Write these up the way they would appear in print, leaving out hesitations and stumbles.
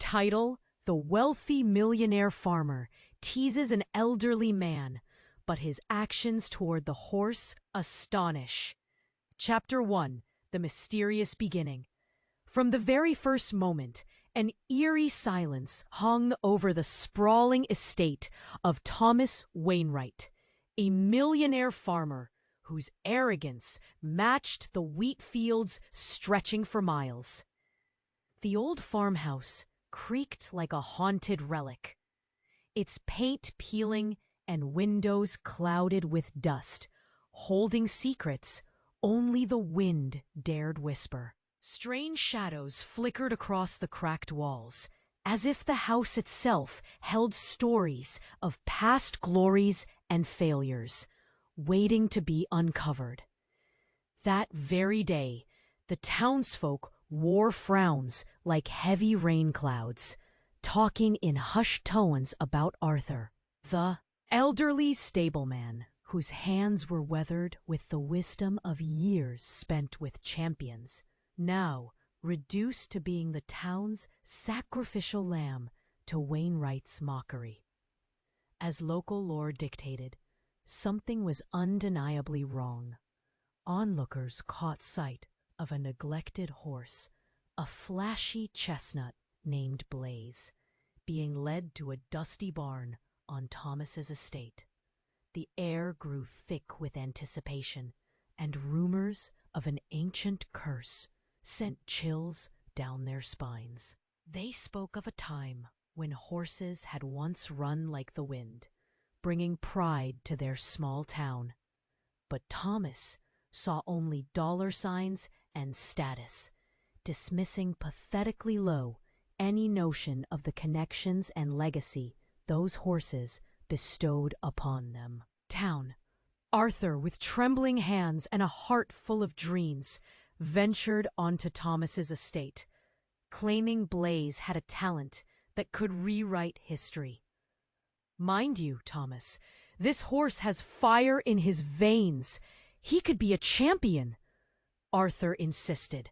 Title: The wealthy millionaire farmer teases an elderly man, but his actions toward the horse astonish. Chapter 1: The Mysterious Beginning. From the very first moment, an eerie silence hung over the sprawling estate of Thomas Wainwright, a millionaire farmer whose arrogance matched the wheat fields stretching for miles. The old farmhouse creaked like a haunted relic, its paint peeling and windows clouded with dust, holding secrets only the wind dared whisper. Strange shadows flickered across the cracked walls, as if the house itself held stories of past glories and failures, waiting to be uncovered. That very day, the townsfolk wore frowns like heavy rain clouds, talking in hushed tones about Arthur, the elderly stableman, whose hands were weathered with the wisdom of years spent with champions, now reduced to being the town's sacrificial lamb to Wainwright's mockery. As local lore dictated, something was undeniably wrong. Onlookers caught sight of a neglected horse, a flashy chestnut named Blaze, being led to a dusty barn on Thomas's estate. The air grew thick with anticipation, and rumors of an ancient curse sent chills down their spines. They spoke of a time when horses had once run like the wind, bringing pride to their small town. But Thomas saw only dollar signs and status, dismissing pathetically low any notion of the connections and legacy those horses bestowed upon them. Town. Arthur, with trembling hands and a heart full of dreams, ventured onto Thomas's estate, claiming Blaze had a talent that could rewrite history. Mind you, Thomas, this horse has fire in his veins. He could be a champion, Arthur insisted,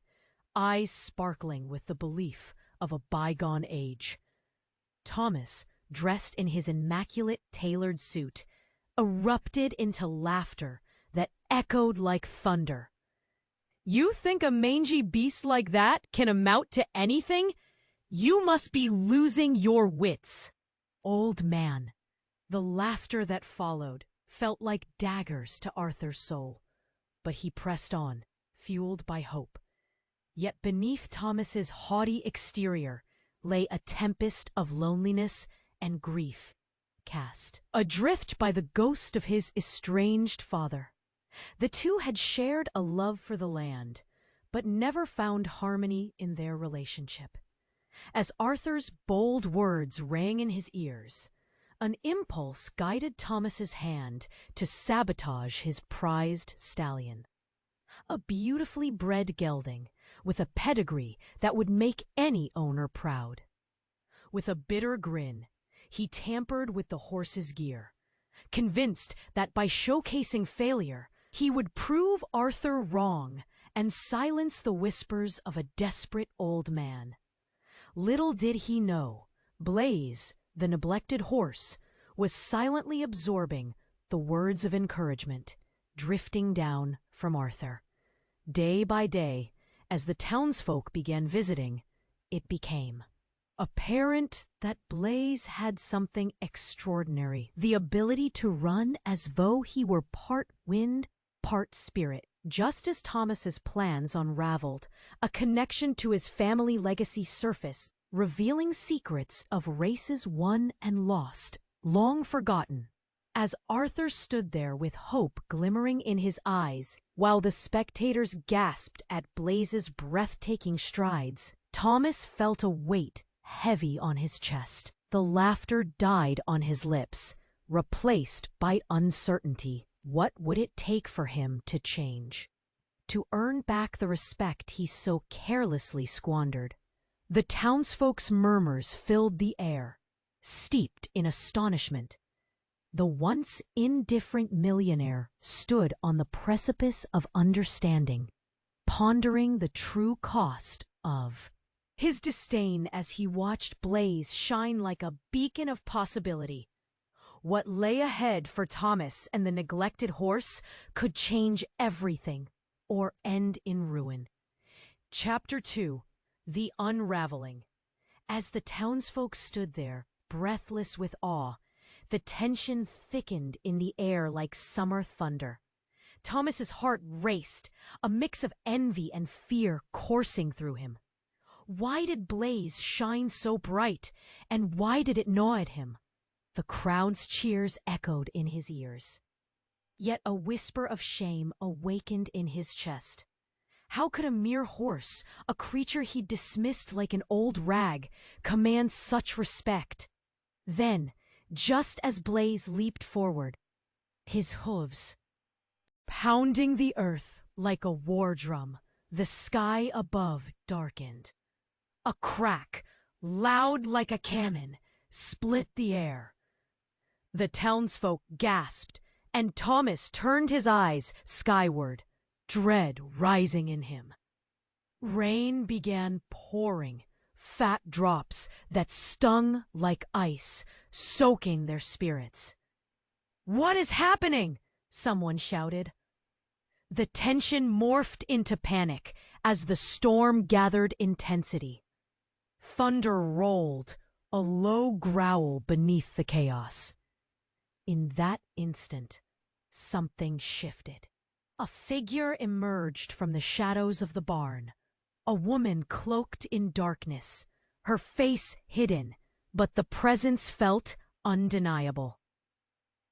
eyes sparkling with the belief of a bygone age. Thomas, dressed in his immaculate tailored suit, erupted into laughter that echoed like thunder. "You think a mangy beast like that can amount to anything? You must be losing your wits." Old man. The laughter that followed felt like daggers to Arthur's soul, but he pressed on, fueled by hope. Yet beneath Thomas's haughty exterior lay a tempest of loneliness and grief, cast adrift by the ghost of his estranged father. The two had shared a love for the land, but never found harmony in their relationship. As Arthur's bold words rang in his ears, an impulse guided Thomas's hand to sabotage his prized stallion. A beautifully bred gelding with a pedigree that would make any owner proud. With a bitter grin, he tampered with the horse's gear, convinced that by showcasing failure, he would prove Arthur wrong and silence the whispers of a desperate old man. Little did he know, Blaze, the neglected horse, was silently absorbing the words of encouragement drifting down from Arthur. Day by day, as the townsfolk began visiting, it became apparent that Blaze had something extraordinary, the ability to run as though he were part wind, part spirit. Just as Thomas's plans unraveled, a connection to his family legacy surfaced, revealing secrets of races won and lost, long forgotten. As Arthur stood there with hope glimmering in his eyes, while the spectators gasped at Blaze's breathtaking strides, Thomas felt a weight heavy on his chest. The laughter died on his lips, replaced by uncertainty. What would it take for him to change, to earn back the respect he so carelessly squandered? The townsfolk's murmurs filled the air, steeped in astonishment. The once indifferent millionaire stood on the precipice of understanding, pondering the true cost of his disdain as he watched Blaze shine like a beacon of possibility. What lay ahead for Thomas and the neglected horse could change everything or end in ruin. Chapter 2: The Unraveling. As the townsfolk stood there, breathless with awe, the tension thickened in the air like summer thunder. Thomas's heart raced, a mix of envy and fear coursing through him. Why did Blaze shine so bright, and why did it gnaw at him? The crowd's cheers echoed in his ears. Yet a whisper of shame awakened in his chest. How could a mere horse, a creature he dismissed like an old rag, command such respect? Then, just as Blaze leaped forward, his hooves pounding the earth like a war drum, the sky above darkened. A crack, loud like a cannon, split the air. The townsfolk gasped, and Thomas turned his eyes skyward, dread rising in him. Rain began pouring, fat drops that stung like ice, soaking their spirits. "What is happening?" someone shouted. The tension morphed into panic as the storm gathered intensity. Thunder rolled, a low growl beneath the chaos. In that instant, something shifted. A figure emerged from the shadows of the barn. A woman cloaked in darkness, her face hidden, but the presence felt undeniable.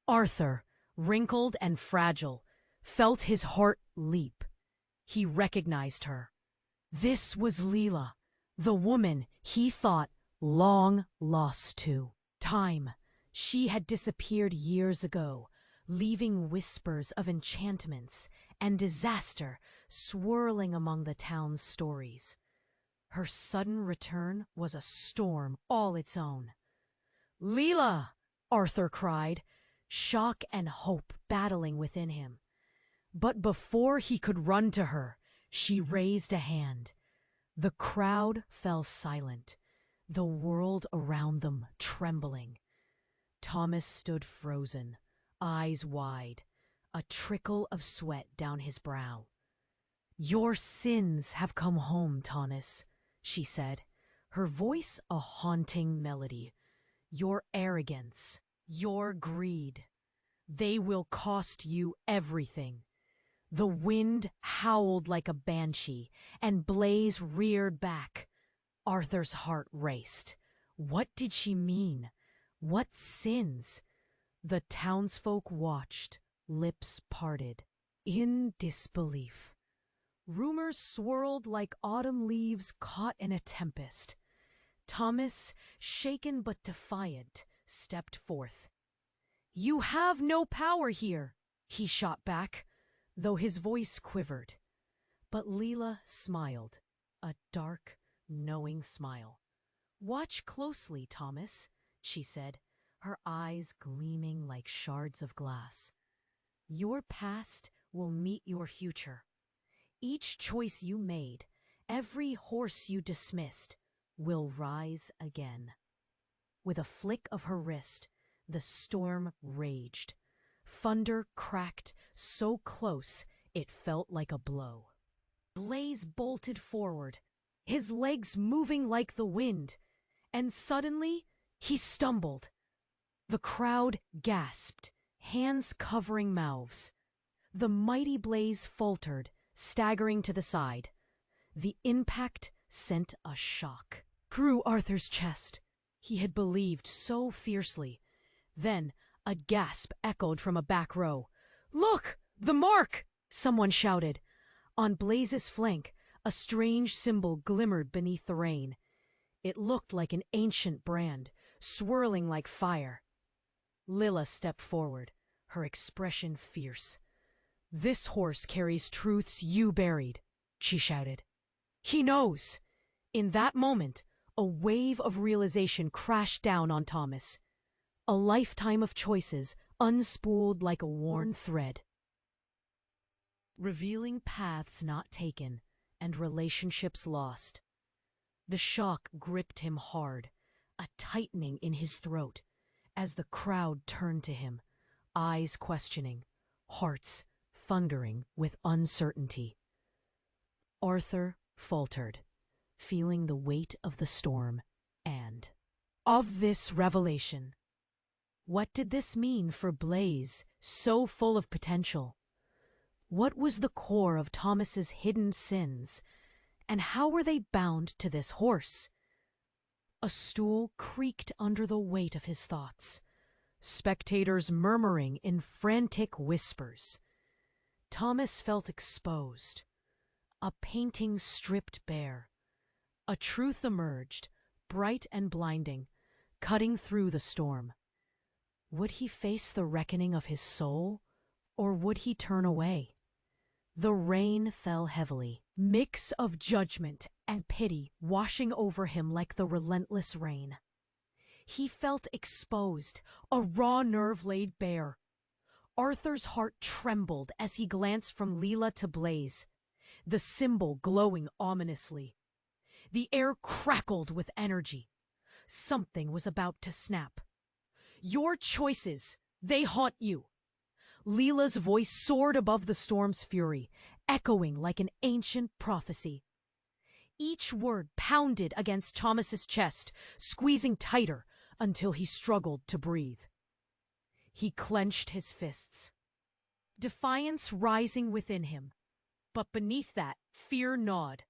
Arthur, wrinkled and fragile, felt his heart leap. He recognized her. This was Leela, the woman he thought long lost to time. She had disappeared years ago, leaving whispers of enchantments and disaster swirling among the town's stories. Her sudden return was a storm all its own. "Leela!" Arthur cried, shock and hope battling within him. But before he could run to her, she raised a hand. The crowd fell silent, the world around them trembling. Thomas stood frozen, eyes wide, a trickle of sweat down his brow. "Your sins have come home, Thomas," she said, her voice a haunting melody. "Your arrogance, your greed, they will cost you everything." The wind howled like a banshee, and Blaze reared back. Arthur's heart raced. What did she mean? What sins? The townsfolk watched, lips parted, in disbelief. Rumors swirled like autumn leaves caught in a tempest. Thomas, shaken but defiant, stepped forth. "You have no power here," he shot back, though his voice quivered. But Leela smiled, a dark, knowing smile. "Watch closely, Thomas," she said, her eyes gleaming like shards of glass. "Your past will meet your future. Each choice you made, every horse you dismissed, will rise again." With a flick of her wrist, the storm raged. Thunder cracked so close it felt like a blow. Blaze bolted forward, his legs moving like the wind, and suddenly he stumbled. The crowd gasped, hands covering mouths. The mighty Blaze faltered, staggering to the side. The impact sent a shock through Arthur's chest. He had believed so fiercely. Then a gasp echoed from a back row. "Look! The mark!" someone shouted. On Blaze's flank, a strange symbol glimmered beneath the rain. It looked like an ancient brand, swirling like fire. Lilla stepped forward, her expression fierce. "This horse carries truths you buried," she shouted. "He knows!" In that moment, a wave of realization crashed down on Thomas. A lifetime of choices unspooled like a worn thread. Revealing paths not taken and relationships lost. The shock gripped him hard, a tightening in his throat, as the crowd turned to him, eyes questioning, hearts thundering with uncertainty. Arthur faltered, feeling the weight of the storm and of this revelation. What did this mean for Blaze, so full of potential? What was the core of Thomas's hidden sins, and how were they bound to this horse? A stool creaked under the weight of his thoughts, spectators murmuring in frantic whispers. Thomas felt exposed, a painting stripped bare. A truth emerged, bright and blinding, cutting through the storm. Would he face the reckoning of his soul, or would he turn away? The rain fell heavily, mix of judgment and pity washing over him like the relentless rain. He felt exposed, a raw nerve laid bare. Arthur's heart trembled as he glanced from Leela to Blaze, the symbol glowing ominously. The air crackled with energy. Something was about to snap. Your choices, they haunt you. Leela's voice soared above the storm's fury, echoing like an ancient prophecy. Each word pounded against Thomas's chest, squeezing tighter until he struggled to breathe. He clenched his fists, defiance rising within him. But beneath that, fear gnawed.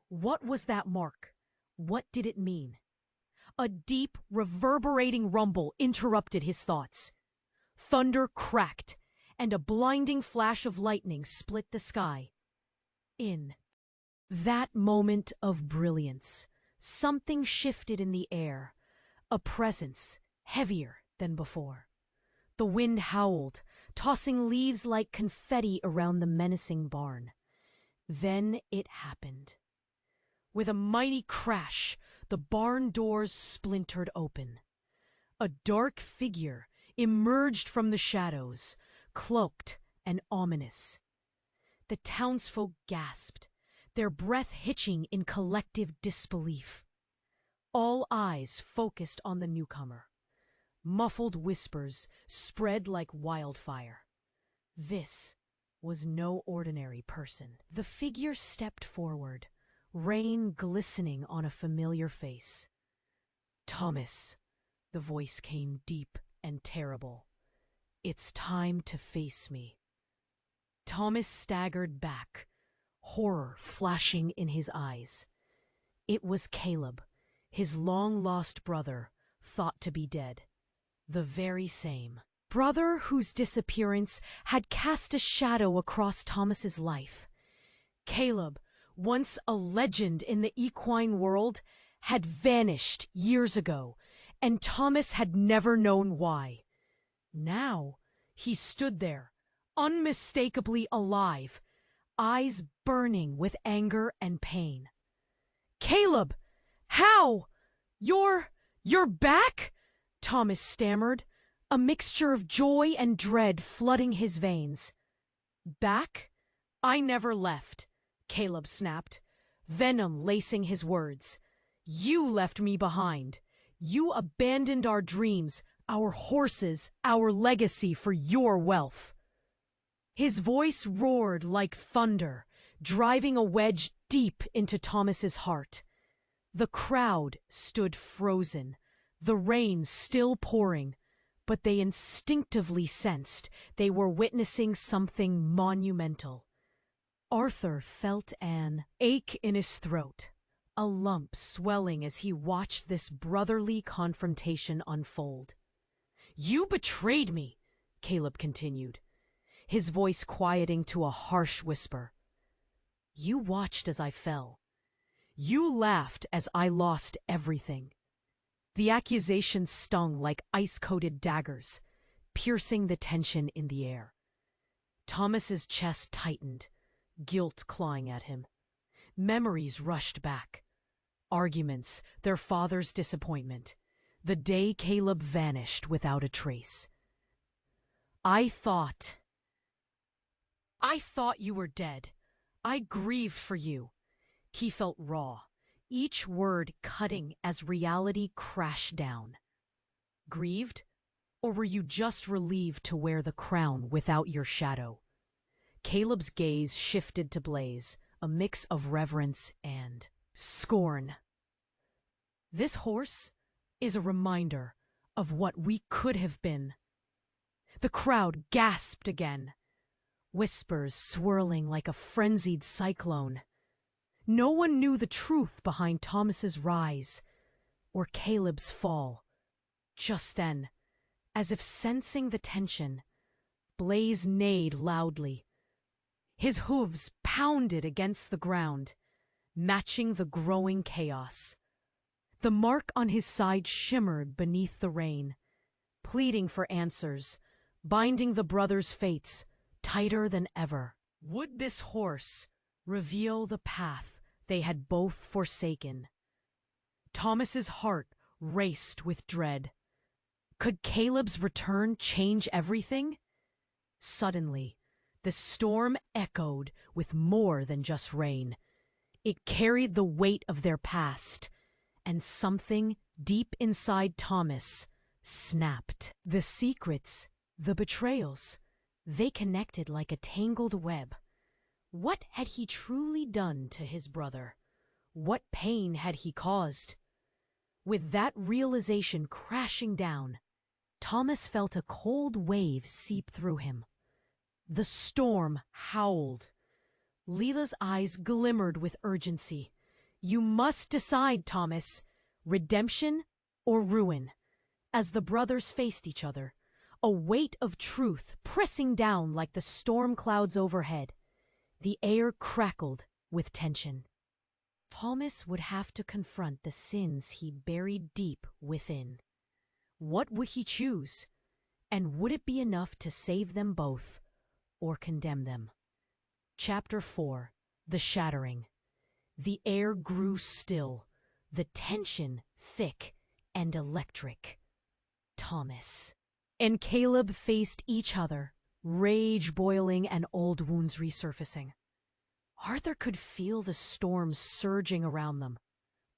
What was that mark? What did it mean? A deep, reverberating rumble interrupted his thoughts. Thunder cracked, and a blinding flash of lightning split the sky. In that moment of brilliance, something shifted in the air, a presence heavier than before. The wind howled, tossing leaves like confetti around the menacing barn. Then it happened. With a mighty crash, the barn doors splintered open. A dark figure emerged from the shadows, cloaked and ominous. The townsfolk gasped, their breath hitching in collective disbelief. All eyes focused on the newcomer. Muffled whispers spread like wildfire. This was no ordinary person. The figure stepped forward, rain glistening on a familiar face. Thomas, the voice came deep and terrible. It's time to face me. Thomas staggered back, horror flashing in his eyes. It was Caleb, his long-lost brother, thought to be dead. The very same brother whose disappearance had cast a shadow across Thomas's life. Caleb, once a legend in the equine world, had vanished years ago, and Thomas had never known why. Now he stood there, unmistakably alive, eyes burning with anger and pain. "Caleb! How? You're back?" Thomas stammered, a mixture of joy and dread flooding his veins. "Back? I never left," Caleb snapped, venom lacing his words. "You left me behind. You abandoned our dreams, our horses, our legacy for your wealth." His voice roared like thunder, driving a wedge deep into Thomas's heart. The crowd stood frozen, the rain still pouring, but they instinctively sensed they were witnessing something monumental. Arthur felt an ache in his throat, a lump swelling as he watched this brotherly confrontation unfold. "You betrayed me," Caleb continued, his voice quieting to a harsh whisper. "You watched as I fell. You laughed as I lost everything." The accusations stung like ice-coated daggers, piercing the tension in the air. Thomas's chest tightened, guilt clawing at him. Memories rushed back. Arguments, their father's disappointment, the day Caleb vanished without a trace. I thought you were dead. I grieved for you." He felt raw, each word cutting as reality crashed down. Grieved? Or were you just relieved to wear the crown without your shadow? Caleb's gaze shifted to Blaze, a mix of reverence and scorn. This horse is a reminder of what we could have been. The crowd gasped again, whispers swirling like a frenzied cyclone. No one knew the truth behind Thomas's rise or Caleb's fall. Just then, as if sensing the tension, Blaze neighed loudly. His hooves pounded against the ground, matching the growing chaos. The mark on his side shimmered beneath the rain, pleading for answers, binding the brothers' fates tighter than ever. Would this horse reveal the path they had both forsaken? Thomas's heart raced with dread. Could Caleb's return change everything? Suddenly, the storm echoed with more than just rain. It carried the weight of their past, and something deep inside Thomas snapped. The secrets, the betrayals, they connected like a tangled web. What had he truly done to his brother? What pain had he caused? With that realization crashing down, Thomas felt a cold wave seep through him. The storm howled. Leela's eyes glimmered with urgency. You must decide, Thomas, redemption or ruin. As the brothers faced each other, a weight of truth pressing down like the storm clouds overhead. The air crackled with tension. Thomas would have to confront the sins he buried deep within. What would he choose? And would it be enough to save them both or condemn them? Chapter 4. The Shattering. The air grew still, the tension thick and electric. Thomas and Caleb faced each other, rage boiling and old wounds resurfacing. Arthur could feel the storm surging around them,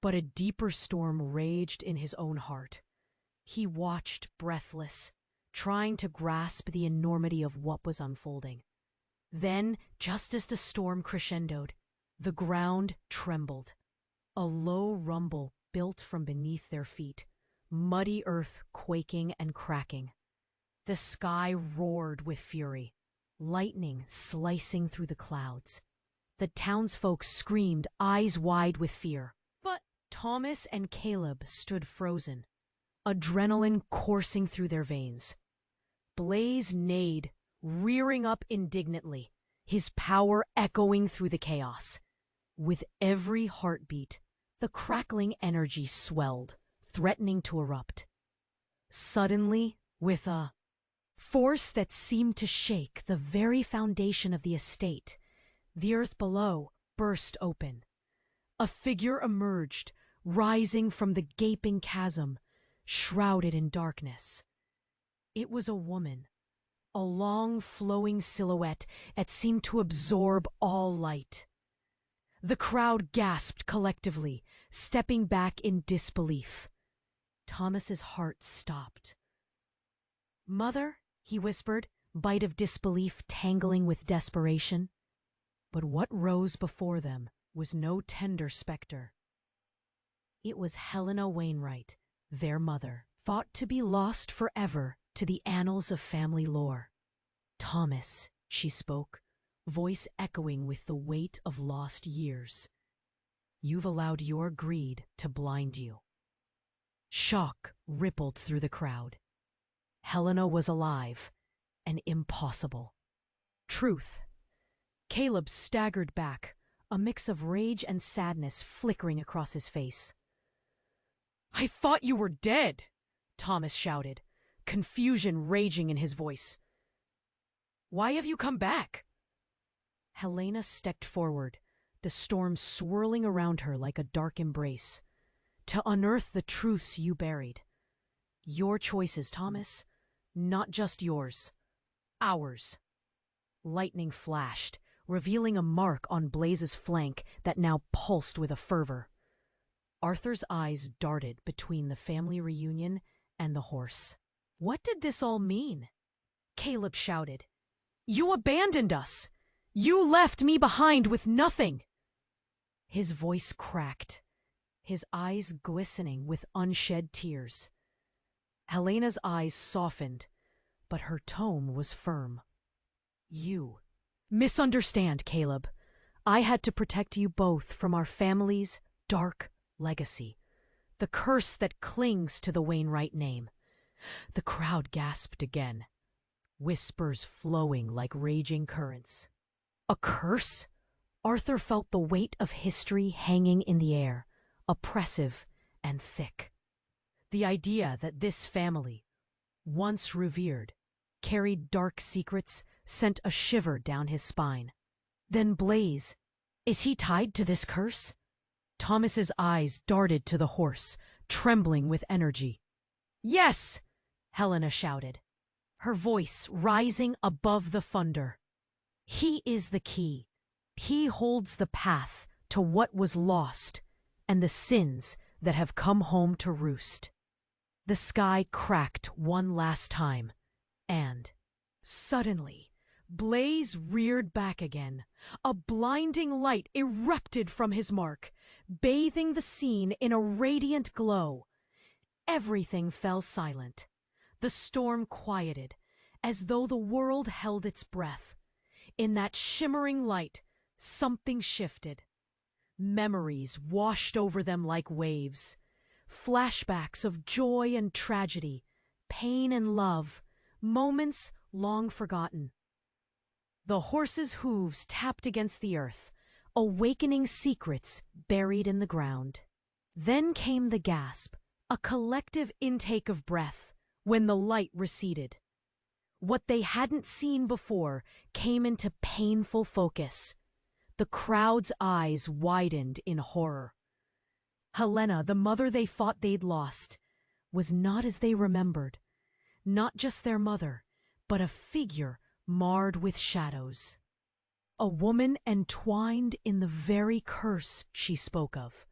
but a deeper storm raged in his own heart. He watched breathless, trying to grasp the enormity of what was unfolding. Then, just as the storm crescendoed, the ground trembled. A low rumble built from beneath their feet, muddy earth quaking and cracking. The sky roared with fury, lightning slicing through the clouds. The townsfolk screamed, eyes wide with fear. But Thomas and Caleb stood frozen, adrenaline coursing through their veins. Blaze neighed, rearing up indignantly, his power echoing through the chaos. With every heartbeat, the crackling energy swelled, threatening to erupt. Suddenly, with a force that seemed to shake the very foundation of the estate, the earth below burst open. A figure emerged, rising from the gaping chasm, shrouded in darkness. It was a woman, a long flowing silhouette that seemed to absorb all light. The crowd gasped collectively, stepping back in disbelief. Thomas's heart stopped. "Mother," he whispered, bite of disbelief tangling with desperation. But what rose before them was no tender specter. It was Helena Wainwright, their mother, thought to be lost forever to the annals of family lore. "Thomas," she spoke, voice echoing with the weight of lost years. "You've allowed your greed to blind you." Shock rippled through the crowd. Helena was alive and impossible. Truth. Caleb staggered back, a mix of rage and sadness flickering across his face. "I thought you were dead," Thomas shouted, confusion raging in his voice. "Why have you come back?" Helena stepped forward, the storm swirling around her like a dark embrace. "To unearth the truths you buried. Your choices, Thomas, not just yours. Ours." Lightning flashed, revealing a mark on Blaze's flank that now pulsed with a fervor. Arthur's eyes darted between the family reunion and the horse. What did this all mean? Caleb shouted. You abandoned us! You left me behind with nothing! His voice cracked, his eyes glistening with unshed tears. Helena's eyes softened, but her tone was firm. You misunderstand, Caleb. I had to protect you both from our family's dark legacy, the curse that clings to the Wainwright name. The crowd gasped again, whispers flowing like raging currents. A curse? Arthur felt the weight of history hanging in the air, oppressive and thick. The idea that this family, once revered, carried dark secrets sent a shiver down his spine. Then Blaze, is he tied to this curse? Thomas's eyes darted to the horse, trembling with energy. Yes! Helena shouted, her voice rising above the thunder. He is the key. He holds the path to what was lost and the sins that have come home to roost. The sky cracked one last time, and suddenly, Blaze reared back again. A blinding light erupted from his mark, bathing the scene in a radiant glow. Everything fell silent. The storm quieted, as though the world held its breath. In that shimmering light, something shifted. Memories washed over them like waves. Flashbacks of joy and tragedy, pain and love, moments long forgotten. The horse's hooves tapped against the earth, awakening secrets buried in the ground. Then came the gasp, a collective intake of breath, when the light receded. What they hadn't seen before came into painful focus. The crowd's eyes widened in horror. Helena, the mother they thought they'd lost, was not as they remembered. Not just their mother, but a figure marred with shadows. A woman entwined in the very curse she spoke of.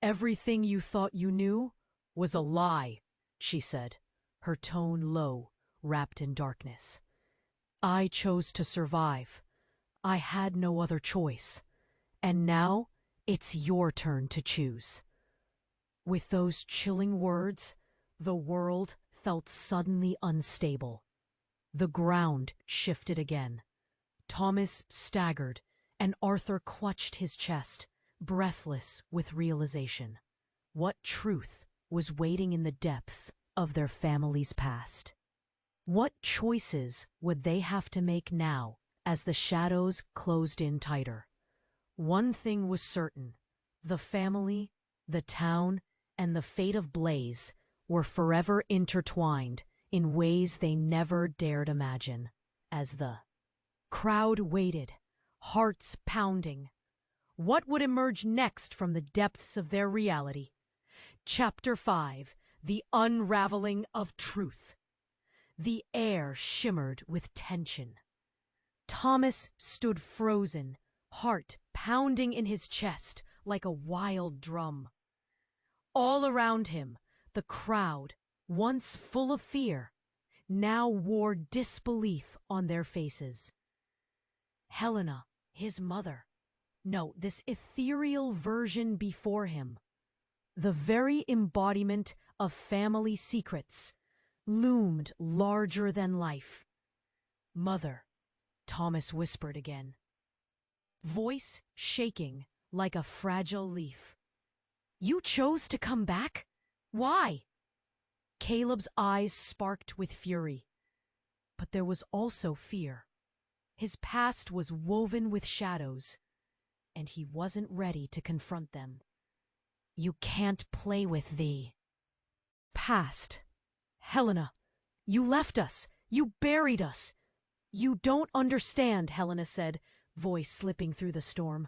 Everything you thought you knew was a lie, she said, her tone low, wrapped in darkness. I chose to survive. I had no other choice. And now it's your turn to choose. With those chilling words, the world felt suddenly unstable. The ground shifted again. Thomas staggered, and Arthur clutched his chest, breathless with realization. What truth was waiting in the depths of their family's past? What choices would they have to make now as the shadows closed in tighter? One thing was certain: the family, the town, and the fate of Blaze were forever intertwined in ways they never dared imagine. As the crowd waited, hearts pounding, what would emerge next from the depths of their reality? Chapter 5: The Unraveling of Truth. The air shimmered with tension. Thomas stood frozen, heart pounding in his chest like a wild drum. All around him, the crowd, once full of fear, now wore disbelief on their faces. Helena, his mother, no, this ethereal version before him, the very embodiment of family secrets, loomed larger than life. Mother, Thomas whispered again, voice shaking like a fragile leaf. You chose to come back? Why? Caleb's eyes sparked with fury. But there was also fear. His past was woven with shadows, and he wasn't ready to confront them. You can't play with the past. Helena, you left us. You buried us. You don't understand, Helena said, voice slipping through the storm.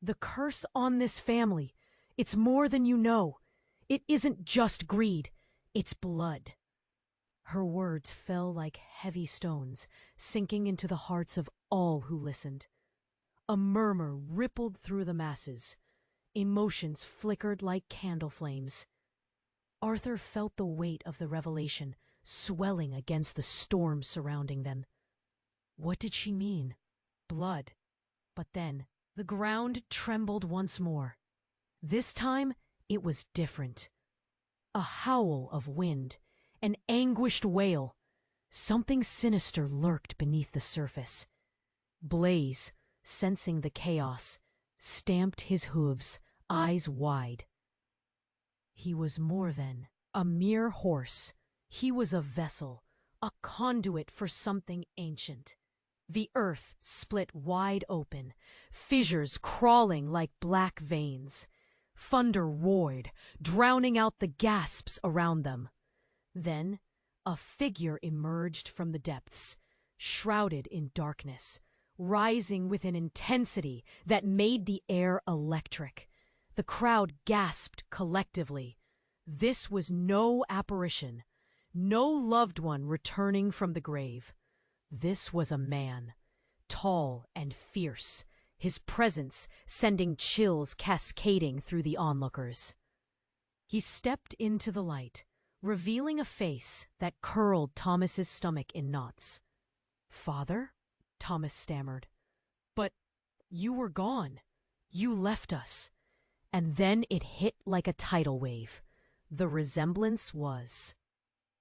The curse on this family, it's more than you know. It isn't just greed, it's blood. Her words fell like heavy stones, sinking into the hearts of all who listened. A murmur rippled through the masses. Emotions flickered like candle flames. Arthur felt the weight of the revelation swelling against the storm surrounding them. What did she mean? Blood. But then, the ground trembled once more. This time, it was different. A howl of wind, an anguished wail. Something sinister lurked beneath the surface. Blaze, sensing the chaos, stamped his hooves, eyes wide. He was more than a mere horse. He was a vessel, a conduit for something ancient. The earth split wide open, fissures crawling like black veins. Thunder roared, drowning out the gasps around them. Then, a figure emerged from the depths, shrouded in darkness, rising with an intensity that made the air electric. The crowd gasped collectively. This was no apparition, no loved one returning from the grave. This was a man, tall and fierce, his presence sending chills cascading through the onlookers. He stepped into the light, revealing a face that curled Thomas's stomach in knots. "Father?" Thomas stammered. "But you were gone. You left us." And then it hit like a tidal wave. The resemblance was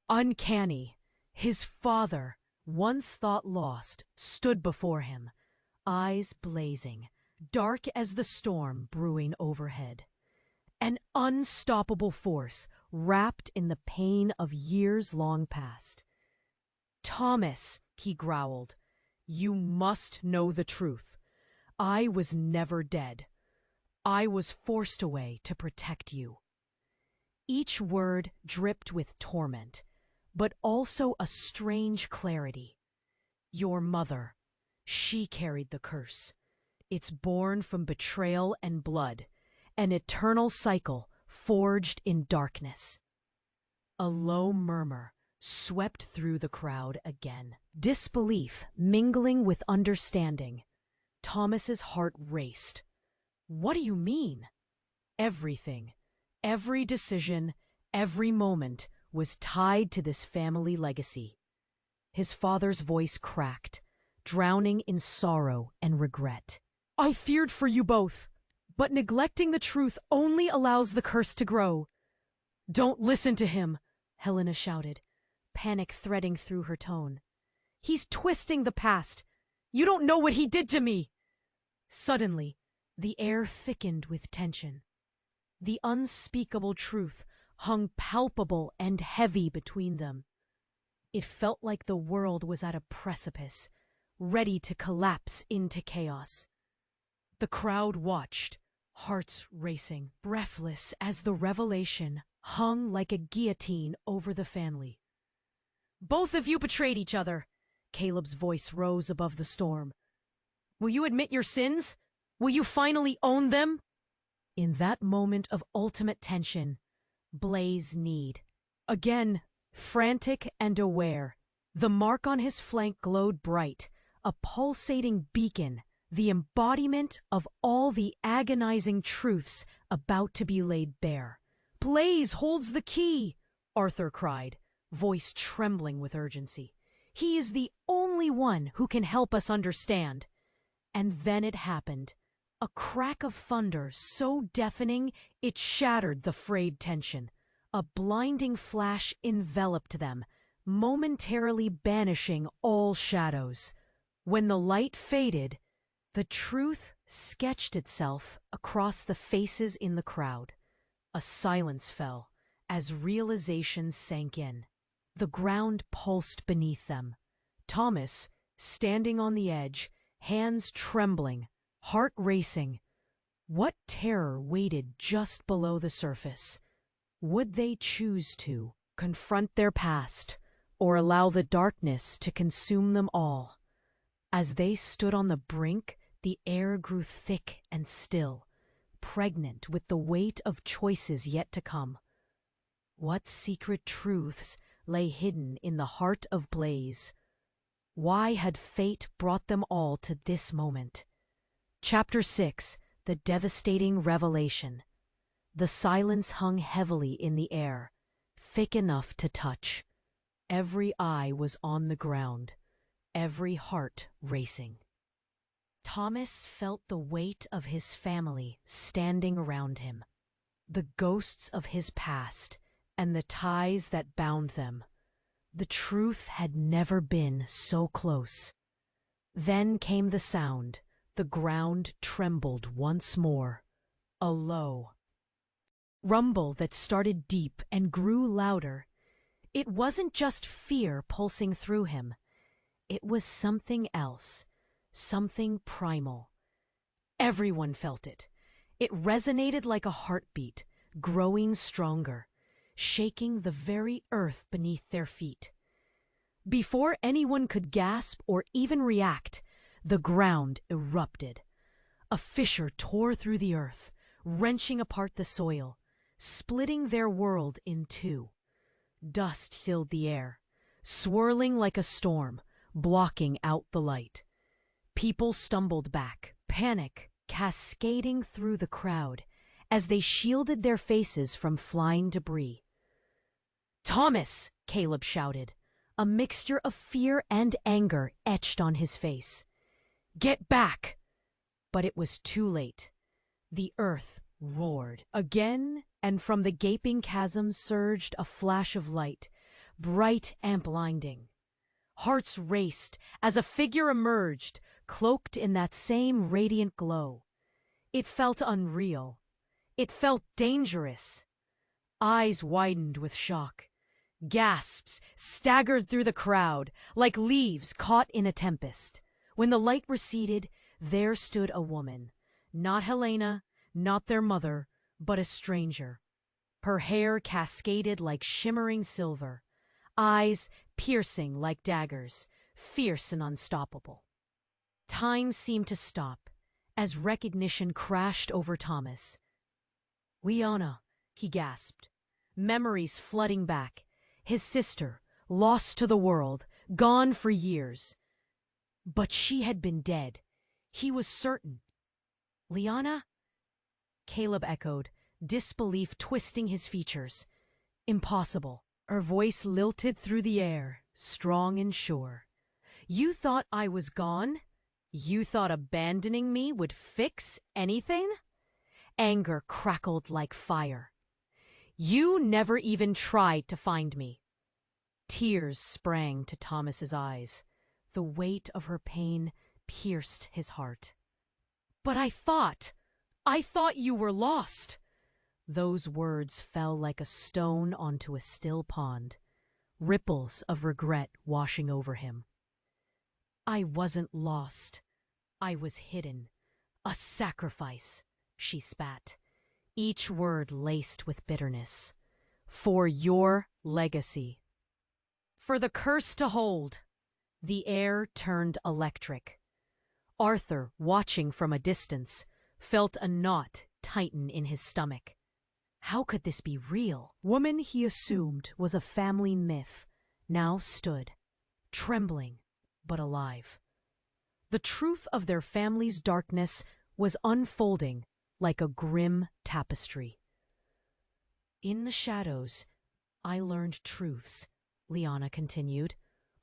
uncanny. His father, once thought lost, stood before him, eyes blazing, dark as the storm brewing overhead. An unstoppable force wrapped in the pain of years long past. "Thomas," he growled, "you must know the truth. I was never dead. I was forced away to protect you." Each word dripped with torment, but also a strange clarity. "Your mother, she carried the curse. It's born from betrayal and blood, an eternal cycle forged in darkness." A low murmur swept through the crowd again, disbelief mingling with understanding. Thomas's heart raced. "What do you mean?" Everything, every decision, every moment was tied to this family legacy. His father's voice cracked, drowning in sorrow and regret. "I feared for you both, but neglecting the truth only allows the curse to grow." "Don't listen to him," Helena shouted, panic threading through her tone. "He's twisting the past. You don't know what he did to me." Suddenly, the air thickened with tension. The unspeakable truth hung palpable and heavy between them. It felt like the world was at a precipice, ready to collapse into chaos. The crowd watched, hearts racing, breathless as the revelation hung like a guillotine over the family. "Both of you betrayed each other," Caleb's voice rose above the storm. "Will you admit your sins? Will you finally own them?" In that moment of ultimate tension, Blaze kneed. Again, frantic and aware, the mark on his flank glowed bright, a pulsating beacon, the embodiment of all the agonizing truths about to be laid bare. "Blaze holds the key!" Arthur cried, voice trembling with urgency. "He is the only one who can help us understand." And then it happened. A crack of thunder so deafening it shattered the frayed tension. A blinding flash enveloped them, momentarily banishing all shadows. When the light faded, the truth sketched itself across the faces in the crowd. A silence fell as realization sank in. The ground pulsed beneath them. Thomas, standing on the edge, hands trembling, heart racing. What terror waited just below the surface? Would they choose to confront their past or allow the darkness to consume them all? As they stood on the brink, the air grew thick and still, pregnant with the weight of choices yet to come. What secret truths lay hidden in the heart of Blaze? Why had fate brought them all to this moment? Chapter 6. The devastating revelation. The silence hung heavily in the air, thick enough to touch. Every eye was on the ground, every heart racing. Thomas felt the weight of his family standing around him, the ghosts of his past and the ties that bound them. The truth had never been so close. Then came the sound. The ground trembled once more. A low rumble that started deep and grew louder. It wasn't just fear pulsing through him. It was something else, something primal. Everyone felt it. It resonated like a heartbeat, growing stronger, shaking the very earth beneath their feet. Before anyone could gasp or even react, the ground erupted. A fissure tore through the earth, wrenching apart the soil, splitting their world in two. Dust filled the air, swirling like a storm, blocking out the light. People stumbled back, panic cascading through the crowd as they shielded their faces from flying debris. "Thomas!" Caleb shouted, a mixture of fear and anger etched on his face. "Get back!" But it was too late. The earth roared again, and from the gaping chasm surged a flash of light, bright and blinding. Hearts raced as a figure emerged, cloaked in that same radiant glow. It felt unreal. It felt dangerous. Eyes widened with shock. Gasps staggered through the crowd like leaves caught in a tempest. When the light receded, there stood a woman. Not Helena, not their mother, but a stranger. Her hair cascaded like shimmering silver, eyes piercing like daggers, fierce and unstoppable. Time seemed to stop as recognition crashed over Thomas. "Liana," he gasped, memories flooding back. His sister, lost to the world, gone for years. But she had been dead. He was certain. "Liana?" Caleb echoed, disbelief twisting his features. "Impossible." Her voice lilted through the air, strong and sure. "You thought I was gone? You thought abandoning me would fix anything?" Anger crackled like fire. "You never even tried to find me." Tears sprang to Thomas's eyes. The weight of her pain pierced his heart. "But I thought you were lost." Those words fell like a stone onto a still pond, ripples of regret washing over him. "I wasn't lost. I was hidden. A sacrifice," she spat, each word laced with bitterness. "For your legacy. For the curse to hold." The air turned electric. Arthur, watching from a distance, felt a knot tighten in his stomach. How could this be real? Woman he assumed was a family myth now stood, trembling but alive. The truth of their family's darkness was unfolding like a grim tapestry. "In the shadows, I learned truths," Liana continued,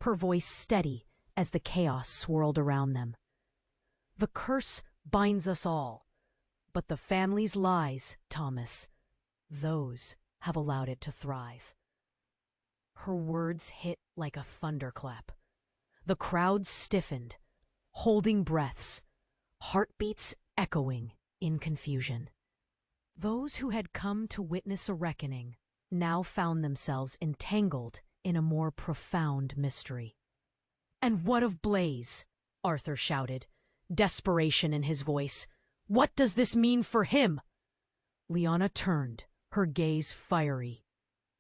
her voice steady as the chaos swirled around them. "The curse binds us all, but the family's lies, Thomas, those have allowed it to thrive." Her words hit like a thunderclap. The crowd stiffened, holding breaths, heartbeats echoing in confusion. Those who had come to witness a reckoning now found themselves entangled in a more profound mystery. "And what of Blaze?" Arthur shouted, desperation in his voice. "What does this mean for him?" Liana turned, her gaze fiery.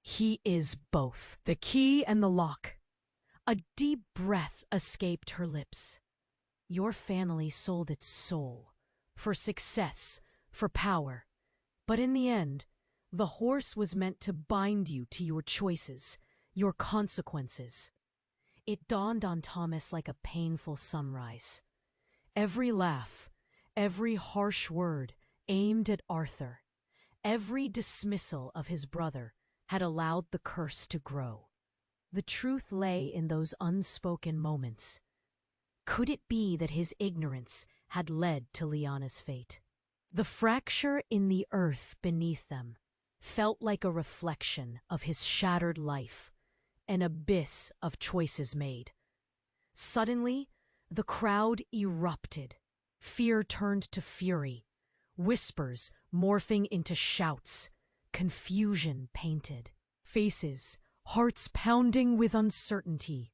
"He is both, the key and the lock." A deep breath escaped her lips. "Your family sold its soul, for success, for power. But in the end, the horse was meant to bind you to your choices, your consequences." It dawned on Thomas like a painful sunrise. Every laugh, Every harsh word aimed at Arthur, every dismissal of his brother had allowed the curse to grow. The truth lay in those unspoken moments. Could it be that his ignorance had led to Lyanna's fate? The fracture in the earth beneath them felt like a reflection of his shattered life, an abyss of choices made. Suddenly, the crowd erupted. Fear turned to fury, whispers morphing into shouts, confusion painted, faces, hearts pounding with uncertainty.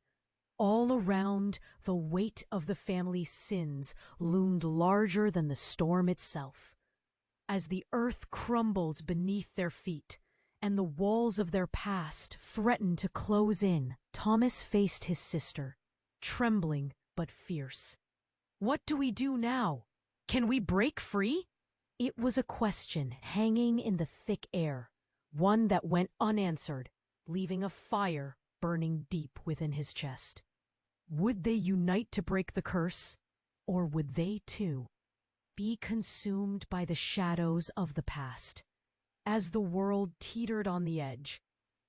All around, the weight of the family's sins loomed larger than the storm itself. As the earth crumbled beneath their feet and the walls of their past threatened to close in, Thomas faced his sister, trembling but fierce. "What do we do now? Can we break free?" It was a question hanging in the thick air, one that went unanswered, leaving a fire burning deep within his chest. Would they unite to break the curse? Or would they, too, be consumed by the shadows of the past? As the world teetered on the edge,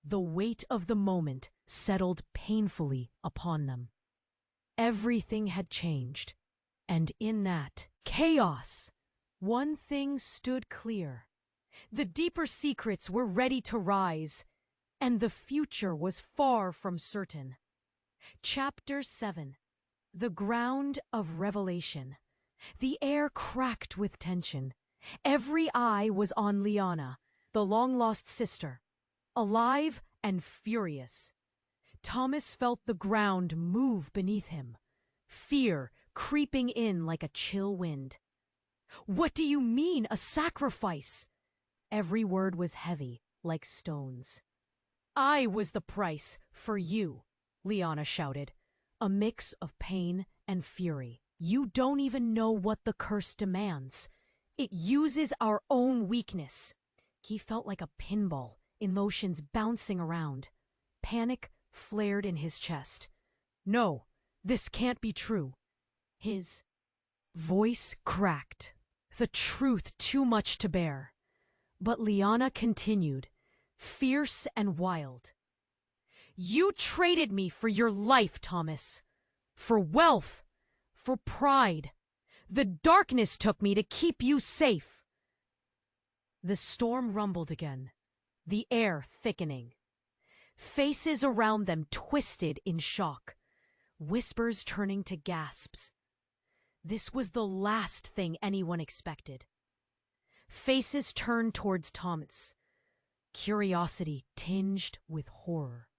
the weight of the moment settled painfully upon them. Everything had changed, and in that chaos, one thing stood clear. The deeper secrets were ready to rise, and the future was far from certain. Chapter 7. The Ground of Revelation. The air cracked with tension. Every eye was on Lyanna, the long-lost sister, alive and furious. Thomas felt the ground move beneath him, fear creeping in like a chill wind. "What do you mean, a sacrifice?" Every word was heavy, like stones. "I was the price for you," Lyanna shouted, a mix of pain and fury. "You don't even know what the curse demands. It uses our own weakness." He felt like a pinball, emotions bouncing around. Panic flared in his chest. "No, this can't be true." His voice cracked, the truth too much to bear. But Lyanna continued, fierce and wild. "You traded me for your life, Thomas. For wealth, for pride. The darkness took me to keep you safe." The storm rumbled again, the air thickening. Faces around them twisted in shock, whispers turning to gasps. This was the last thing anyone expected. Faces turned towards Thomas, curiosity tinged with horror.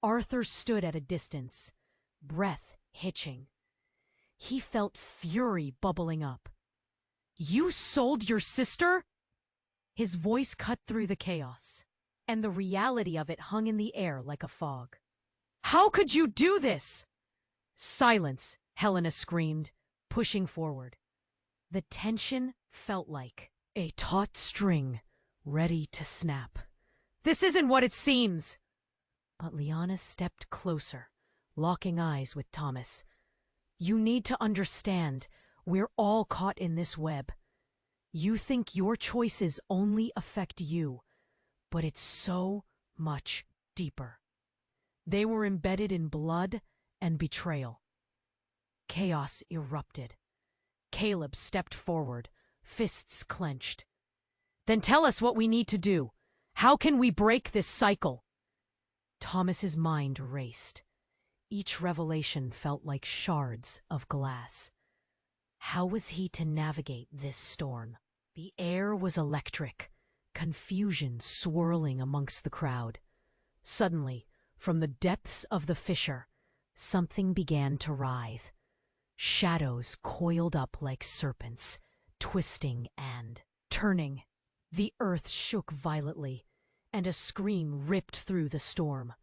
Arthur stood at a distance, breath hitching. He felt fury bubbling up. "You sold your sister?" His voice cut through the chaos, and the reality of it hung in the air like a fog. "How could you do this?" "Silence," Helena screamed, pushing forward. The tension felt like a taut string ready to snap. "This isn't what it seems." But Lyanna stepped closer, locking eyes with Thomas. "You need to understand, we're all caught in this web. You think your choices only affect you, but it's so much deeper." They were embedded in blood and betrayal. Chaos erupted. Caleb stepped forward, fists clenched. "Then tell us what we need to do. How can we break this cycle?" Thomas's mind raced. Each revelation felt like shards of glass. How was he to navigate this storm? The air was electric, confusion swirling amongst the crowd. Suddenly, from the depths of the fissure, something began to writhe. Shadows coiled up like serpents, twisting and turning. The earth shook violently, and a scream ripped through the storm.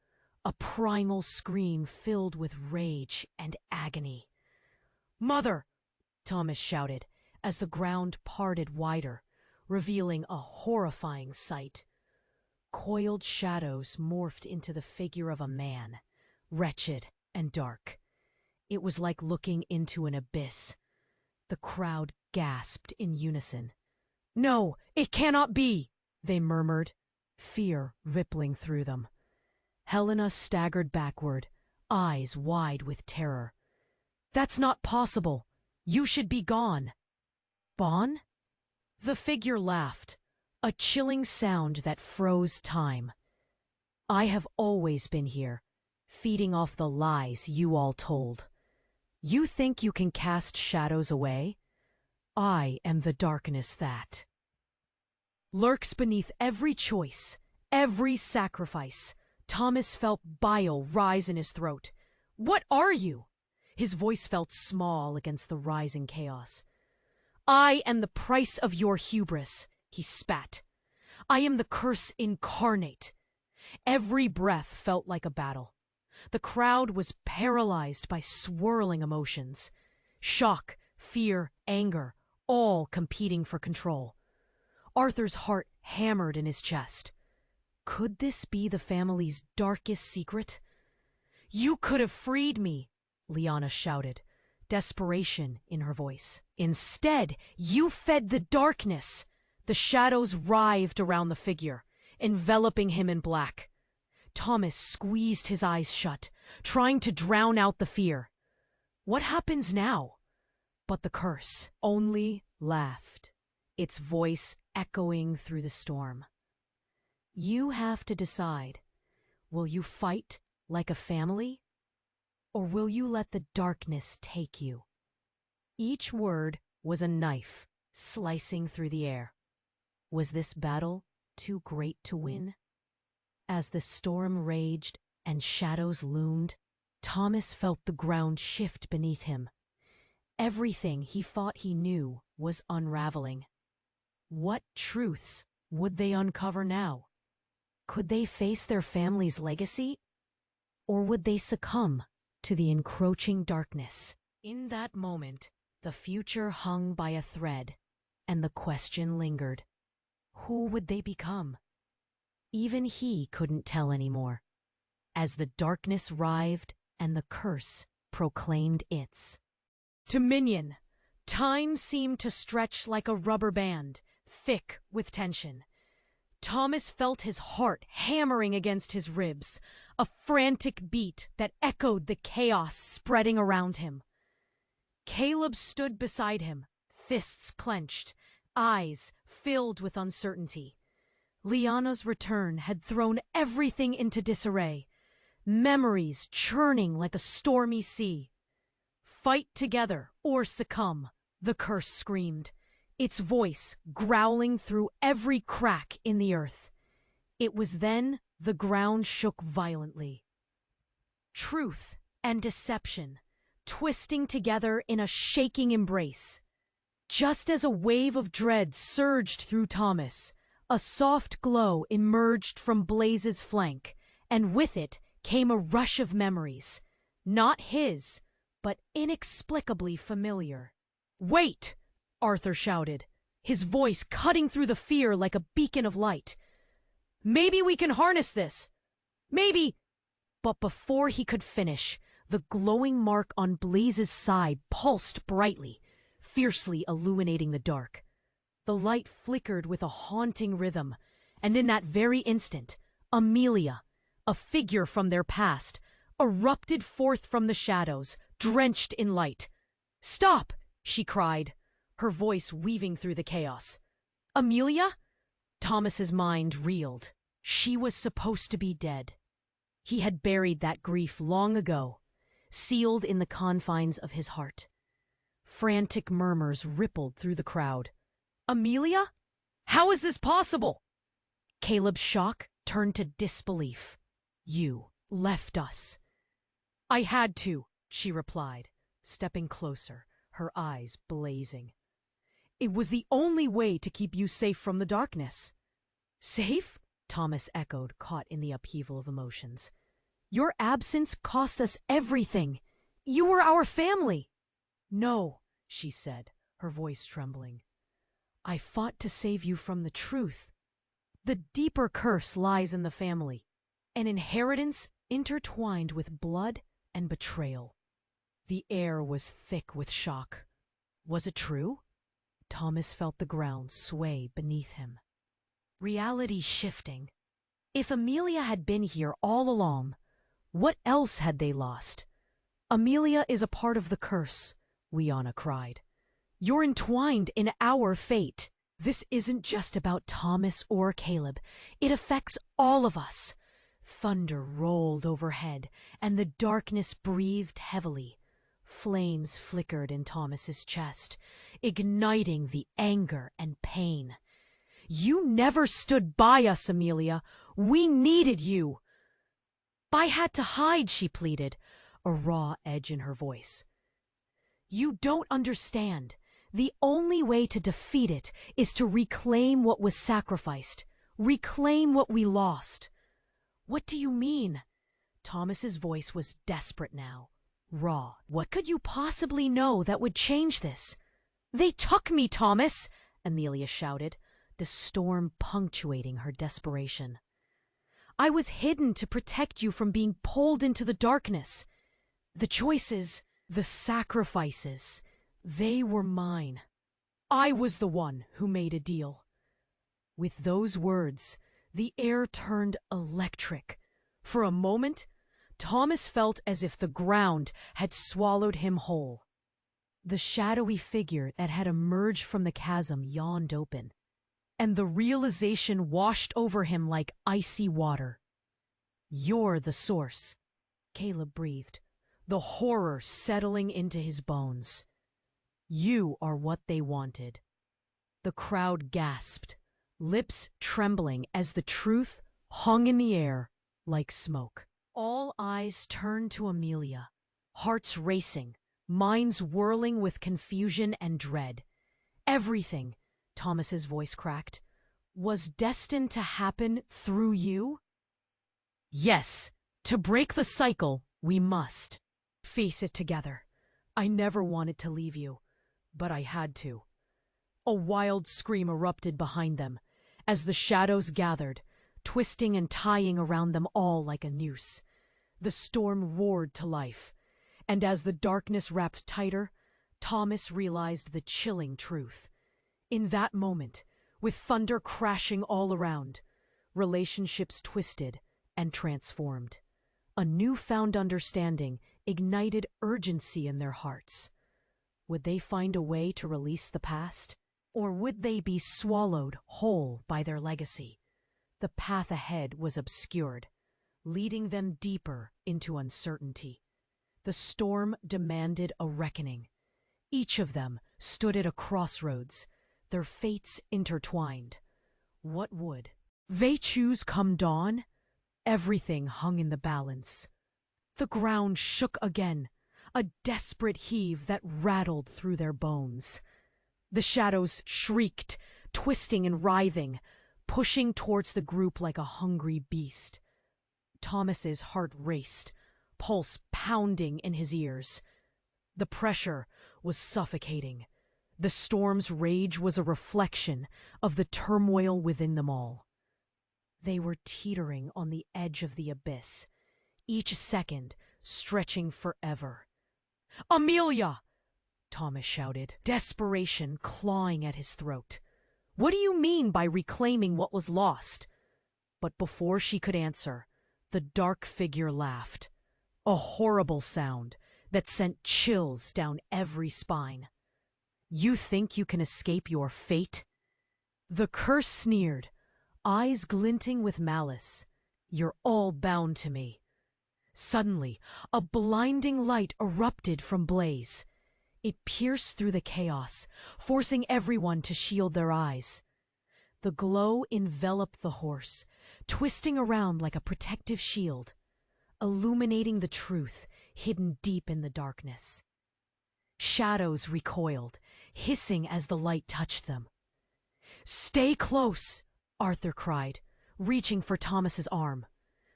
A primal scream filled with rage and agony. "Mother!" Thomas shouted, as the ground parted wider, revealing a horrifying sight. Coiled shadows morphed into the figure of a man, wretched and dark. It was like looking into an abyss. The crowd gasped in unison. "No, it cannot be," they murmured, fear rippling through them. Helena staggered backward, eyes wide with terror. "That's not possible. You should be gone." "Gone?" The figure laughed, a chilling sound that froze time. "I have always been here, feeding off the lies you all told. You think you can cast shadows away? I am the darkness that lurks beneath every choice, every sacrifice." Thomas felt bile rise in his throat. "What are you?" His voice felt small against the rising chaos. "I am the price of your hubris," he spat. "I am the curse incarnate." Every breath felt like a battle. The crowd was paralyzed by swirling emotions. Shock, fear, anger, all competing for control. Arthur's heart hammered in his chest. Could this be the family's darkest secret? "You could have freed me," Liana shouted, desperation in her voice. "Instead, you fed the darkness." The shadows writhed around the figure, enveloping him in black. Thomas squeezed his eyes shut, trying to drown out the fear. What happens now? But the curse only laughed, its voice echoing through the storm. "You have to decide. Will you fight like a family? Or will you let the darkness take you?" Each word was a knife slicing through the air. Was this battle too great to win? As the storm raged and shadows loomed, Thomas felt the ground shift beneath him. Everything he thought he knew was unraveling. What truths would they uncover now? Could they face their family's legacy? Or would they succumb to the encroaching darkness? In that moment, the future hung by a thread, and the question lingered. Who would they become? Even he couldn't tell anymore, as the darkness writhed and the curse proclaimed its dominion. Time seemed to stretch like a rubber band, thick with tension. Thomas felt his heart hammering against his ribs, a frantic beat that echoed the chaos spreading around him. Caleb stood beside him, fists clenched, eyes filled with uncertainty. Liana's return had thrown everything into disarray, memories churning like a stormy sea. "Fight together or succumb," the curse screamed, its voice growling through every crack in the earth. It was then the ground shook violently. Truth and deception twisting together in a shaking embrace. Just as a wave of dread surged through Thomas, a soft glow emerged from Blaze's flank, and with it came a rush of memories, not his, but inexplicably familiar. "Wait!" Arthur shouted, his voice cutting through the fear like a beacon of light. "Maybe we can harness this. Maybe—" But before he could finish, the glowing mark on Blaze's side pulsed brightly, fiercely illuminating the dark. The light flickered with a haunting rhythm, and in that very instant, Amelia, a figure from their past, erupted forth from the shadows, drenched in light. "Stop!" she cried, her voice weaving through the chaos. "Amelia?" Thomas's mind reeled. She was supposed to be dead. He had buried that grief long ago, sealed in the confines of his heart. Frantic murmurs rippled through the crowd. "Amelia? How is this possible?" Caleb's shock turned to disbelief. "You left us." "I had to," she replied, stepping closer, her eyes blazing. "It was the only way to keep you safe from the darkness." "Safe?" Thomas echoed, caught in the upheaval of emotions. "Your absence cost us everything. You were our family." "No," she said, her voice trembling. "I fought to save you from the truth. The deeper curse lies in the family, an inheritance intertwined with blood and betrayal." The air was thick with shock. Was it true? Thomas felt the ground sway beneath him. Reality shifting. If Amelia had been here all along, what else had they lost? Amelia is a part of the curse, Wiana cried. You're entwined in our fate. This isn't just about Thomas or Caleb. It affects all of us. Thunder rolled overhead, and the darkness breathed heavily. Flames flickered in Thomas's chest, igniting the anger and pain. You never stood by us, Amelia. We needed you. I had to hide, she pleaded, a raw edge in her voice. You don't understand. The only way to defeat it is to reclaim what was sacrificed, reclaim what we lost. What do you mean? Thomas's voice was desperate now, raw. What could you possibly know that would change this? They took me, Thomas, Amelia shouted, the storm punctuating her desperation. I was hidden to protect you from being pulled into the darkness. The choices, the sacrifices, they were mine. I was the one who made a deal. With those words, the air turned electric. For a moment, Thomas felt as if the ground had swallowed him whole. The shadowy figure that had emerged from the chasm yawned open, and the realization washed over him like icy water. You're the source, Caleb breathed, the horror settling into his bones. You are what they wanted. The crowd gasped, lips trembling as the truth hung in the air like smoke. All eyes turned to Amelia, hearts racing, minds whirling with confusion and dread. Everything, Thomas's voice cracked, was destined to happen through you? Yes, to break the cycle, we must. Face it together. I never wanted to leave you, but I had to. A wild scream erupted behind them as the shadows gathered, twisting and tying around them all like a noose. The storm roared to life, and as the darkness wrapped tighter, Thomas realized the chilling truth. In that moment, with thunder crashing all around, relationships twisted and transformed. A newfound understanding ignited urgency in their hearts. Would they find a way to release the past? Or would they be swallowed whole by their legacy? The path ahead was obscured, leading them deeper into uncertainty. The storm demanded a reckoning. Each of them stood at a crossroads, their fates intertwined. What would they choose come dawn? Everything hung in the balance. The ground shook again, a desperate heave that rattled through their bones. The shadows shrieked, twisting and writhing, pushing towards the group like a hungry beast. Thomas's heart raced, pulse pounding in his ears. The pressure was suffocating. The storm's rage was a reflection of the turmoil within them all. They were teetering on the edge of the abyss, each second stretching forever. Amelia! Thomas shouted, desperation clawing at his throat. What do you mean by reclaiming what was lost? But before she could answer, the dark figure laughed, a horrible sound that sent chills down every spine. You think you can escape your fate? The curse sneered, eyes glinting with malice. You're all bound to me. Suddenly, a blinding light erupted from Blaze. It pierced through the chaos, forcing everyone to shield their eyes. The glow enveloped the horse, twisting around like a protective shield, illuminating the truth hidden deep in the darkness. Shadows recoiled, hissing as the light touched them. Stay close, Arthur cried, reaching for Thomas's arm.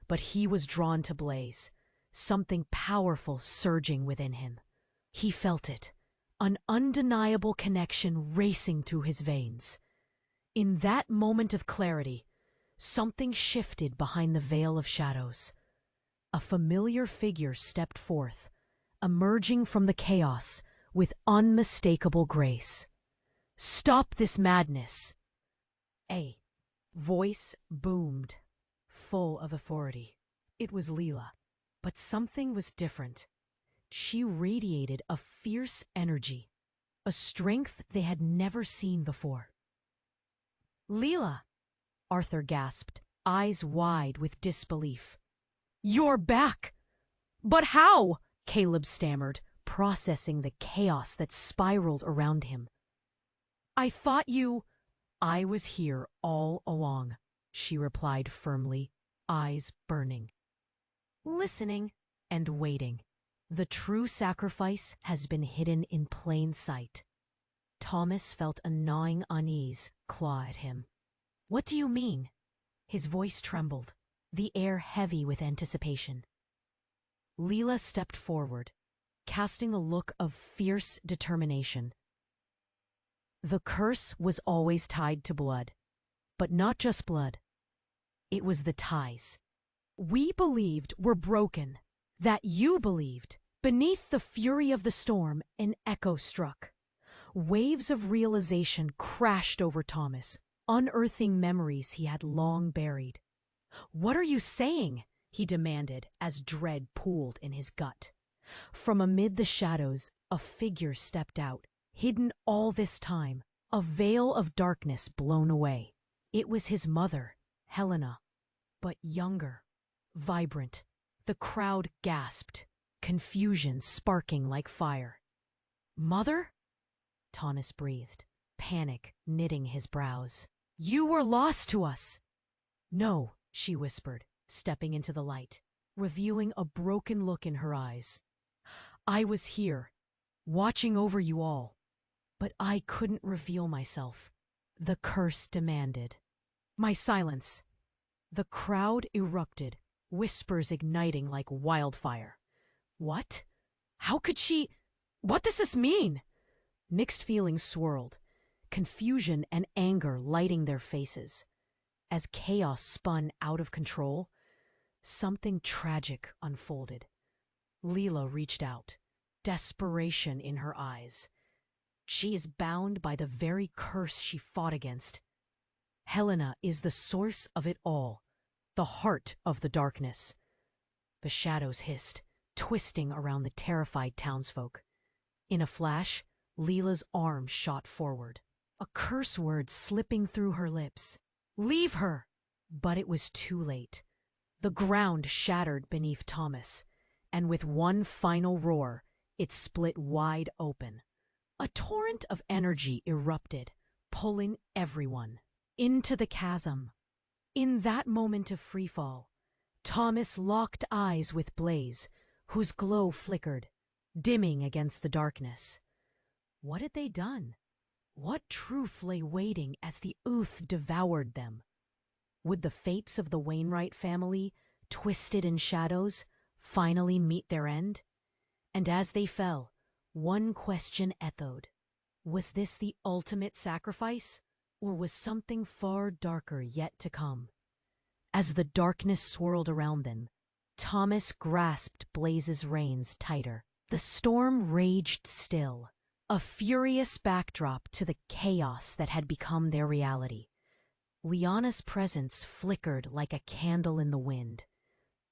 But he was drawn to Blaze, something powerful surging within him. He felt it, an undeniable connection racing through his veins. In that moment of clarity, something shifted behind the veil of shadows. A familiar figure stepped forth, emerging from the chaos with unmistakable grace. "Stop this madness!" A voice boomed, full of authority. It was Leela, but something was different. She radiated a fierce energy, a strength they had never seen before. "Leela!" Arthur gasped, eyes wide with disbelief. "You're back!" "But how?" Caleb stammered, processing the chaos that spiraled around him. "I thought you—" "I was here all along," she replied firmly, eyes burning. "Listening and waiting. The true sacrifice has been hidden in plain sight." Thomas felt a gnawing unease claw at him. "What do you mean?" His voice trembled, the air heavy with anticipation. Leela stepped forward, casting a look of fierce determination. "The curse was always tied to blood, but not just blood. It was the ties we believed were broken, that you believed." Beneath the fury of the storm, an echo struck. Waves of realization crashed over Thomas, unearthing memories he had long buried. "What are you saying?" he demanded as dread pooled in his gut. From amid the shadows, a figure stepped out, hidden all this time, a veil of darkness blown away. It was his mother, Helena, but younger, vibrant. The crowd gasped, confusion sparking like fire. "Mother?" Thomas breathed, panic knitting his brows. "You were lost to us." "No," she whispered, stepping into the light, revealing a broken look in her eyes. "I was here, watching over you all, but I couldn't reveal myself. The curse demanded my silence." The crowd erupted, whispers igniting like wildfire. "What? How could she? What does this mean?" Mixed feelings swirled, confusion and anger lighting their faces. As chaos spun out of control, something tragic unfolded. Leela reached out, desperation in her eyes. She is bound by the very curse she fought against. Helena is the source of it all, the heart of the darkness. The shadows hissed, twisting around the terrified townsfolk. In a flash, Leela's arm shot forward, a curse word slipping through her lips. "Leave her!" But it was too late. The ground shattered beneath Thomas, and with one final roar, it split wide open. A torrent of energy erupted, pulling everyone into the chasm. In that moment of freefall, Thomas locked eyes with Blaze, whose glow flickered, dimming against the darkness. What had they done? What truth lay waiting as the ooth devoured them? Would the fates of the Wainwright family, twisted in shadows, finally meet their end? And as they fell, one question echoed. Was this the ultimate sacrifice, or was something far darker yet to come? As the darkness swirled around them, Thomas grasped Blaze's reins tighter. The storm raged still, a furious backdrop to the chaos that had become their reality. Liana's presence flickered like a candle in the wind,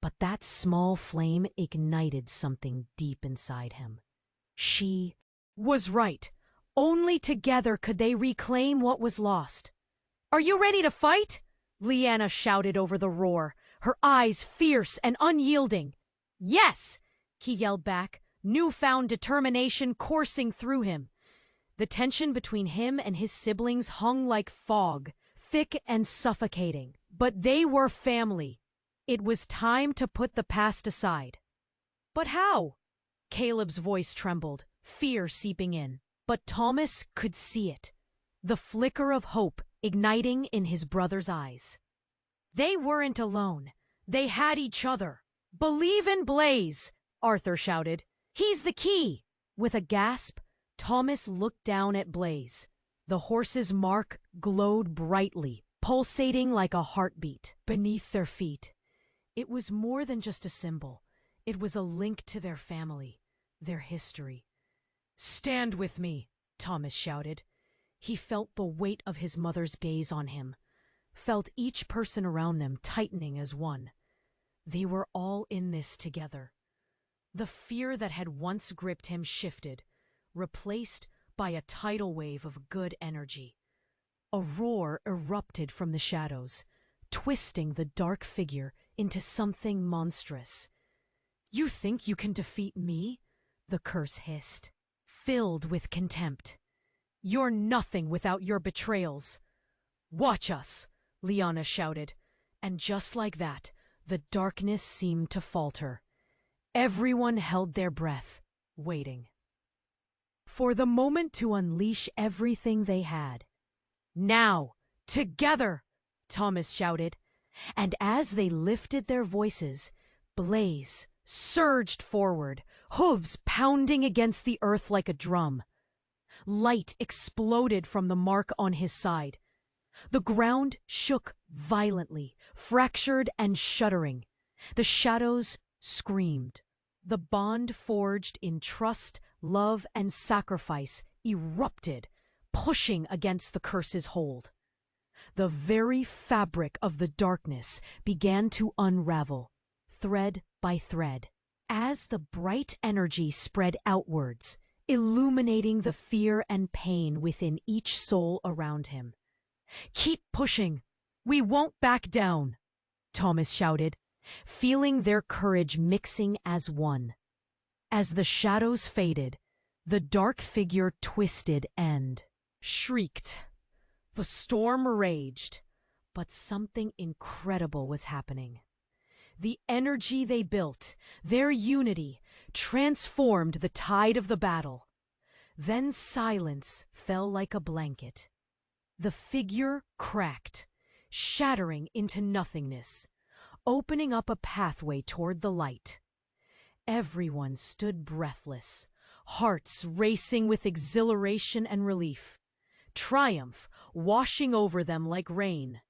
but that small flame ignited something deep inside him. She was right. Only together could they reclaim what was lost. "Are you ready to fight?" Liana shouted over the roar, her eyes fierce and unyielding. "Yes!" he yelled back, newfound determination coursing through him. The tension between him and his siblings hung like fog, thick and suffocating. But they were family. It was time to put the past aside. "But how?" Caleb's voice trembled, fear seeping in. But Thomas could see it, the flicker of hope igniting in his brother's eyes. They weren't alone. They had each other. "Believe in Blaze!" Arthur shouted. "He's the key!" With a gasp, Thomas looked down at Blaze. The horse's mark glowed brightly, pulsating like a heartbeat beneath their feet. It was more than just a symbol. It was a link to their family, their history. "Stand with me," Thomas shouted. He felt the weight of his mother's gaze on him, felt each person around them tightening as one. They were all in this together. The fear that had once gripped him shifted, replaced by a tidal wave of good energy. A roar erupted from the shadows, twisting the dark figure into something monstrous. "You think you can defeat me?" the curse hissed, filled with contempt. "You're nothing without your betrayals." "Watch us," Liana shouted, and just like that, the darkness seemed to falter. Everyone held their breath, waiting for the moment to unleash everything they had. "Now, together!" Thomas shouted, and as they lifted their voices, Blaze surged forward, hooves pounding against the earth like a drum. Light exploded from the mark on his side. The ground shook violently, fractured and shuddering. The shadows screamed. The bond forged in trust, love, and sacrifice erupted, pushing against the curse's hold. The very fabric of the darkness began to unravel, thread by thread, as the bright energy spread outwards, illuminating the fear and pain within each soul around him. "Keep pushing! We won't back down!" Thomas shouted, feeling their courage mixing as one. As the shadows faded, the dark figure twisted and shrieked. The storm raged, but something incredible was happening. The energy they built, their unity, transformed the tide of the battle. Then silence fell like a blanket. The figure cracked, shattering into nothingness, opening up a pathway toward the light. Everyone stood breathless, hearts racing with exhilaration and relief, triumph washing over them like rain.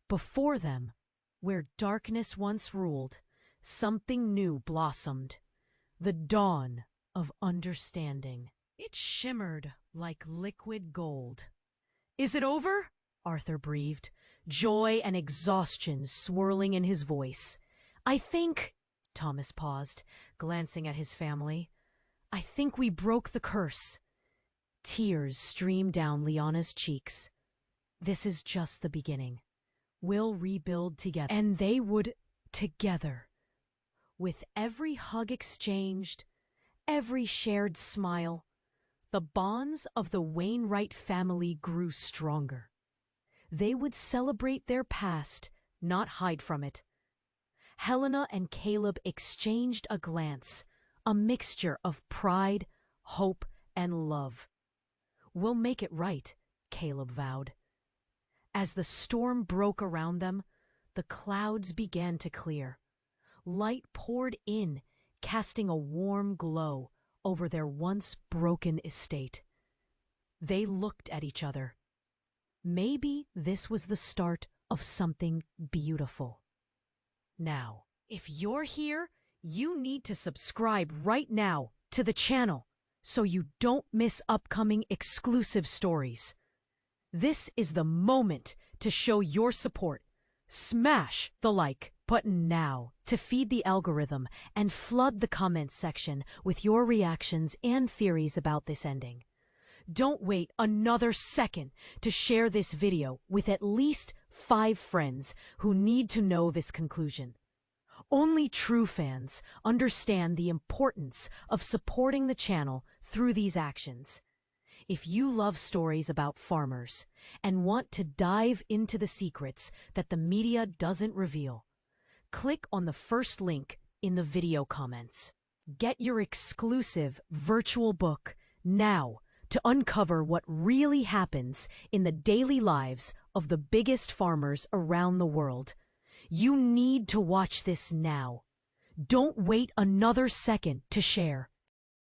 Before them, where darkness once ruled, something new blossomed, the dawn of understanding. It shimmered like liquid gold. "Is it over?" Arthur breathed, joy and exhaustion swirling in his voice. "I think," Thomas paused, glancing at his family, "I think we broke the curse." Tears streamed down Liana's cheeks. "This is just the beginning. We'll rebuild together." And they would together. With every hug exchanged, every shared smile, the bonds of the Wainwright family grew stronger. They would celebrate their past, not hide from it. Helena and Caleb exchanged a glance, a mixture of pride, hope, and love. "We'll make it right," Caleb vowed. As the storm broke around them, the clouds began to clear. Light poured in, casting a warm glow over their once broken estate. They looked at each other. Maybe this was the start of something beautiful. Now, if you're here, you need to subscribe right now to the channel so you don't miss upcoming exclusive stories. This is the moment to show your support. Smash the like button now to feed the algorithm and flood the comments section with your reactions and theories about this ending. Don't wait another second to share this video with at least 5 friends who need to know this conclusion. Only true fans understand the importance of supporting the channel through these actions. If you love stories about farmers and want to dive into the secrets that the media doesn't reveal, click on the first link in the video comments. Get your exclusive virtual book now to uncover what really happens in the daily lives of the biggest farmers around the world. You need to watch this now. Don't wait another second to share.